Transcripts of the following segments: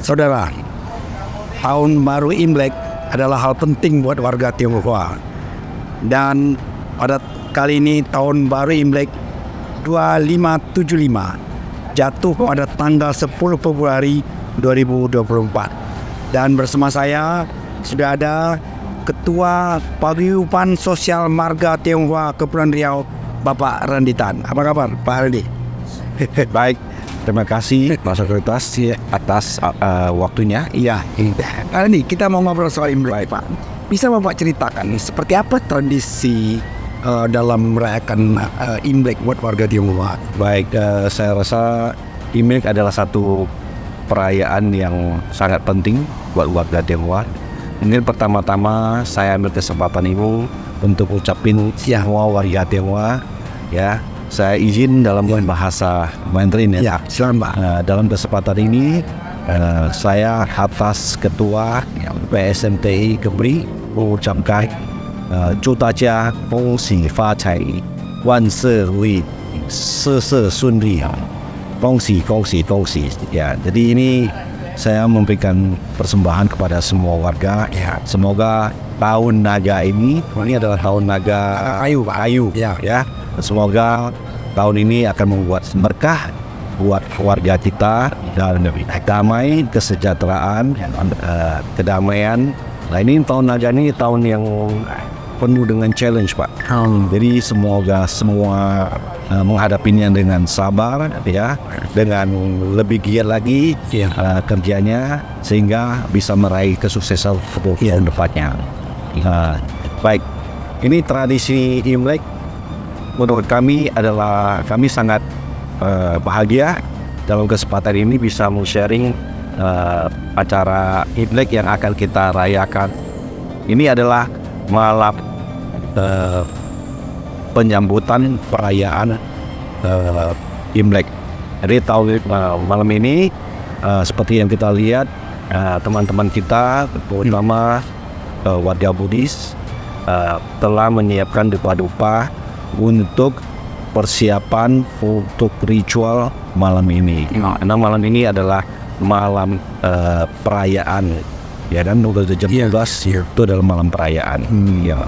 Saudara, tahun baru Imlek adalah hal penting buat warga Tionghoa. Dan pada kali ini tahun baru Imlek 2575 jatuh pada tanggal 10 Februari 2024. Dan bersama saya sudah ada Ketua Paguyuban Sosial Marga Tionghoa Kepulauan Riau, Bapak Randitan. Apa kabar Pak Randi? Baik, terima kasih Mas Sekuritas atas waktunya. Iya. Kali ini kita mau ngobrol soal Imlek, Pak. Bisa Bapak ceritakan seperti apa tradisi dalam merayakan Imlek buat warga Tionghoa? Baik, saya rasa Imlek adalah satu perayaan yang sangat penting buat warga Tionghoa. Mungkin pertama-tama saya ambil kesempatan ini untuk ucapin semua warga Tionghoa, ya. Saya izin dalam bahasa Mandarin ya. Ya, silakan Pak. Dalam kesempatan ini saya atas Ketua PSMTI Kepri mengucapkan 祝大家恭喜发财，万事如意，事事顺利，恭喜恭喜恭喜ya. Jadi ini saya memberikan persembahan kepada semua warga ya. Semoga tahun naga ini adalah tahun naga kayu ya. Semoga tahun ini akan membuat berkah buat warga kita dan damai, kesejahteraan, kedamaian. Nah, ini tahun naga ini tahun yang penuh dengan challenge, Pak. Jadi semoga semua menghadapinya dengan sabar ya, dengan lebih giat lagi kerjanya sehingga bisa meraih kesuksesan tahun depannya. Baik, ini tradisi Imlek menurut kami adalah kami sangat bahagia dalam kesempatan ini bisa sharing acara Imlek yang akan kita rayakan. Ini adalah malam penyambutan perayaan Imlek. Jadi malam ini seperti yang kita lihat teman-teman kita terutama warga Buddhis telah menyiapkan dupa-dupa untuk persiapan untuk ritual malam ini. Karena malam ini adalah malam perayaan ya, dan udah jam 12 itu adalah malam perayaan. Ya.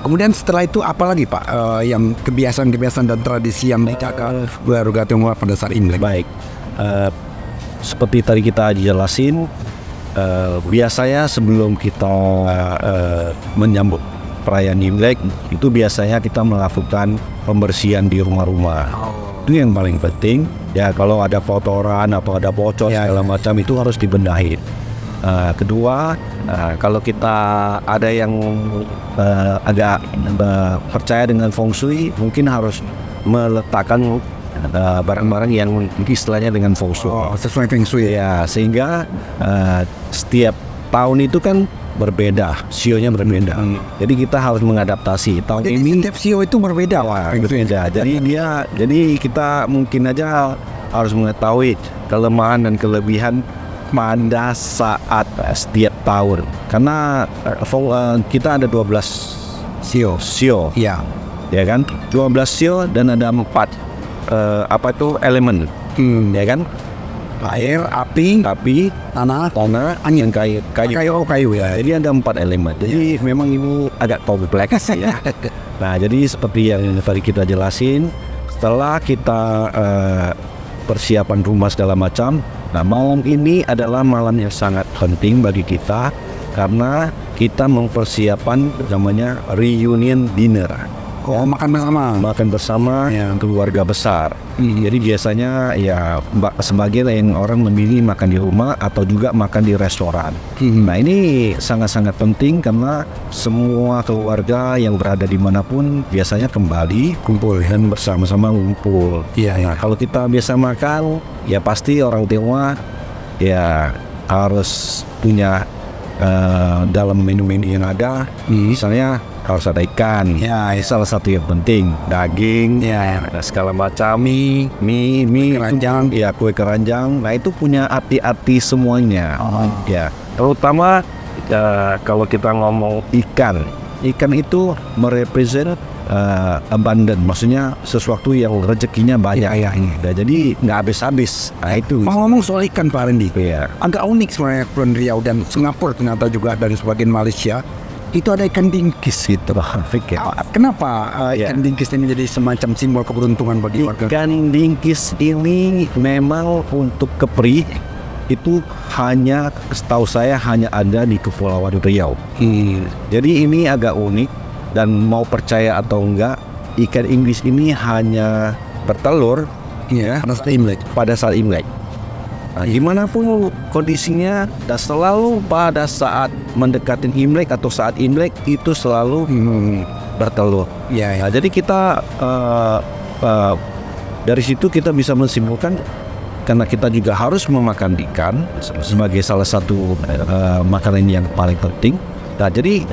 Kemudian setelah itu apa lagi Pak yang kebiasaan-kebiasaan dan tradisi yang dijaga warga Tionghoa pada saat Imlek? Baik, seperti tadi kita jelasin, biasanya sebelum kita menyambut perayaan Imlek itu biasanya kita melakukan pembersihan di rumah-rumah. Itu yang paling penting ya. Kalau ada kotoran atau ada bocor segala macam itu harus dibenahi. Kedua, kalau kita ada yang agak percaya dengan feng shui, mungkin harus meletakkan barang-barang yang istilahnya dengan feng shui. Sesuai feng shui ya, sehingga setiap tahun itu kan berbeda, sionya berbeda. Jadi kita harus mengadaptasi. Tahun ini setiap sio itu berbeda. Berbeda. Jadi kita mungkin aja harus mengetahui kelemahan dan kelebihan pada saat setiap tahun. Karena kita ada 12 sio. Iya. Ya kan? 12 sio dan ada 4 elemen. Ya kan? Air, api, tanah, angin, kayu ya. Jadi ada 4 elemen. Jadi memang ini agak kompleks ya. Nah, jadi seperti yang tadi kita jelasin, setelah kita persiapan rumah segala macam, nah malam ini adalah malam yang sangat penting bagi kita karena kita mempersiapkan namanya reunion dinner. Makan bersama keluarga besar. Jadi biasanya ya sebagian yang orang memilih makan di rumah atau juga makan di restoran. Nah, ini sangat-sangat penting karena semua keluarga yang berada dimanapun biasanya kembali kumpul dan bersama-sama ngumpul. Nah, kalau kita biasa makan ya pasti orang Tionghoa ya harus punya dalam menu-menu yang ada misalnya harus ada ikan, salah satu yang penting, daging, segala macam, mie, keranjang, kue keranjang. Nah, itu punya arti-arti semuanya. Ya, terutama kalau kita ngomong ikan itu merepresent abundant, maksudnya sesuatu yang rezekinya banyak. Iya. Nah, jadi nggak habis-habis. Nah, itu. Mau ngomong soal ikan Pak Randy, Iya. agak unik sebenarnya Kepulauan Riau dan Singapura ternyata juga dari sebagian Malaysia itu ada ikan dingkis gitu. Fikir. Kenapa Iya. ikan dingkis ini jadi semacam simbol keberuntungan bagi warga? Ikan dingkis ini memang untuk Kepri itu hanya, setahu saya hanya ada di Kepulauan Riau. Jadi ini agak unik, dan mau percaya atau enggak, ikan Inggris ini hanya bertelur Iya, pada saat Imlek. pada saat Imlek. Nah, gimana pun kondisinya, dan selalu pada saat mendekati Imlek atau saat Imlek itu selalu bertelur. Iya. Nah, jadi kita dari situ kita bisa menyimpulkan, karena kita juga harus memakan ikan sebagai salah satu makanan yang paling penting. Nah, jadi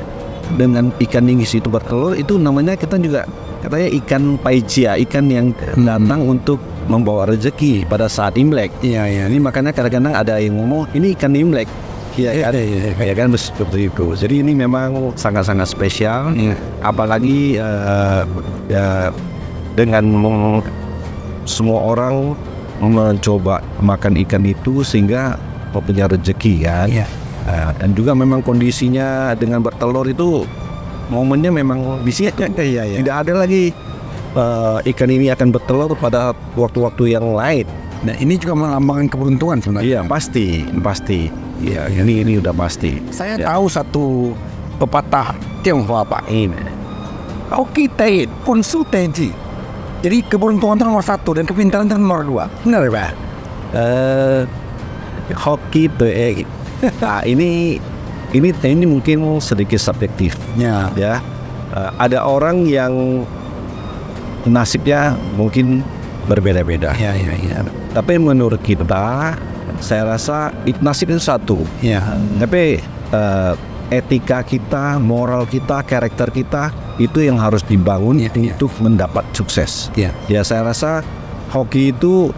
dengan ikan dingkis itu bertelur, itu namanya kita juga katanya ikan paijia, ikan yang datang untuk membawa rezeki pada saat Imlek. Iya. Ini makanya kadang-kadang ada yang ngomong ini ikan Imlek. Iya kan? Ya kan, seperti itu. Jadi ini memang sangat-sangat spesial. Iya. Apalagi dengan semua orang mencoba makan ikan itu sehingga mempunyai rezeki kan. Iya. Dan juga memang kondisinya dengan bertelur itu momennya memang bisa Iya. tidak ada lagi ikan ini akan bertelur pada waktu-waktu yang lain. Nah, ini juga melambangkan keberuntungan sebenarnya. Iya, pasti. Iya, ini udah pasti. Saya Ya. tahu satu pepatah Tionghoa Pak. Ini. Hoki Tait, Konsu Tenji. Jadi keberuntungan itu nomor 1 dan kepintaran itu nomor 2. Benar ya Pak? Hoki tuh nah, ini mungkin sedikit subjektif Ya. ya. Ada orang yang nasibnya mungkin berbeda-beda. Iya. Tapi menurut kita, saya rasa nasib itu satu. Iya. Tapi etika kita, moral kita, karakter kita itu yang harus dibangun untuk mendapat sukses. Iya. Ya, saya rasa hoki itu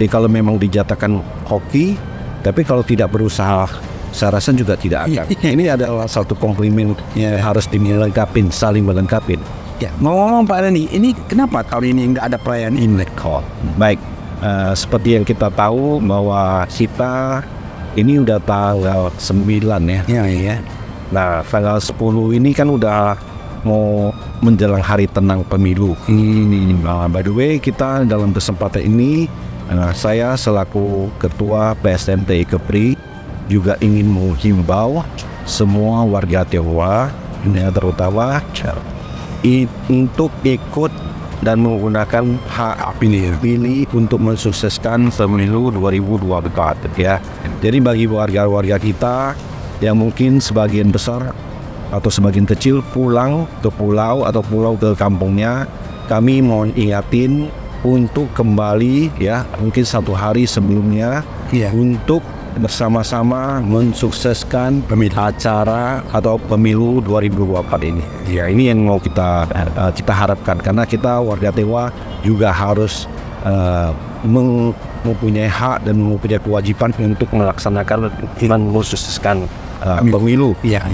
kalau memang dijatakan hoki, tapi kalau tidak berusaha, saya rasa juga tidak akan. Ini adalah satu komplimen yang harus dilengkapin, saling melengkapin. Ya. Ngomong-ngomong Pak Reni, ini kenapa tahun ini nggak ada perayaan Imlek? Baik, seperti yang kita tahu bahwa kita ini udah tanggal 9 ya. Iya. Nah, tanggal 10 ini kan udah mau menjelang hari tenang pemilu. Nah, by the way, kita dalam kesempatan ini, saya selaku Ketua PSMTI Kepri juga ingin menghimbau semua warga Tionghoa, terutama untuk ikut dan menggunakan hak pilih untuk mensukseskan pemilu 2024 ya. Jadi bagi warga-warga kita yang mungkin sebagian besar atau sebagian kecil pulang ke pulau atau pulau ke kampungnya, kami mau ingatin untuk kembali ya, mungkin 1 hari sebelumnya untuk bersama-sama mensukseskan acara atau pemilu 2024 ini. Ya, ini yang mau kita harapkan, karena kita warga Tionghoa juga harus mempunyai hak dan mempunyai kewajiban untuk melaksanakan dan mensukseskan pemilu. Iya.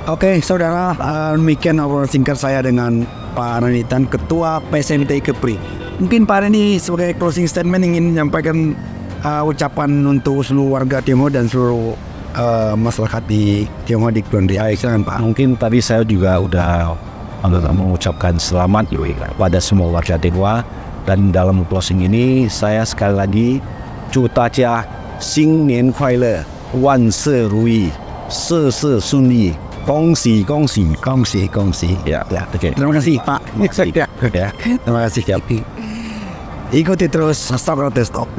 Oke, saudara, demikian obrolan singkat saya dengan Pak Renitan, Ketua PSMTI Kepri. Mungkin Pak Reni sebagai closing statement ingin menyampaikan ucapan untuk seluruh warga Tionghoa dan seluruh masyarakat di Tionghoa di Kepulauan Riau. Silakan Pak. Mungkin tadi saya juga udah mengucapkan selamat pada semua warga Tionghoa, dan dalam closing ini saya sekali lagi祝大家新年快乐，万事如意，事事顺利，恭喜恭喜。 Kongsi. Ya, oke. Terima kasih Pak. Ya. Terima kasih. Ikuti terus Stop.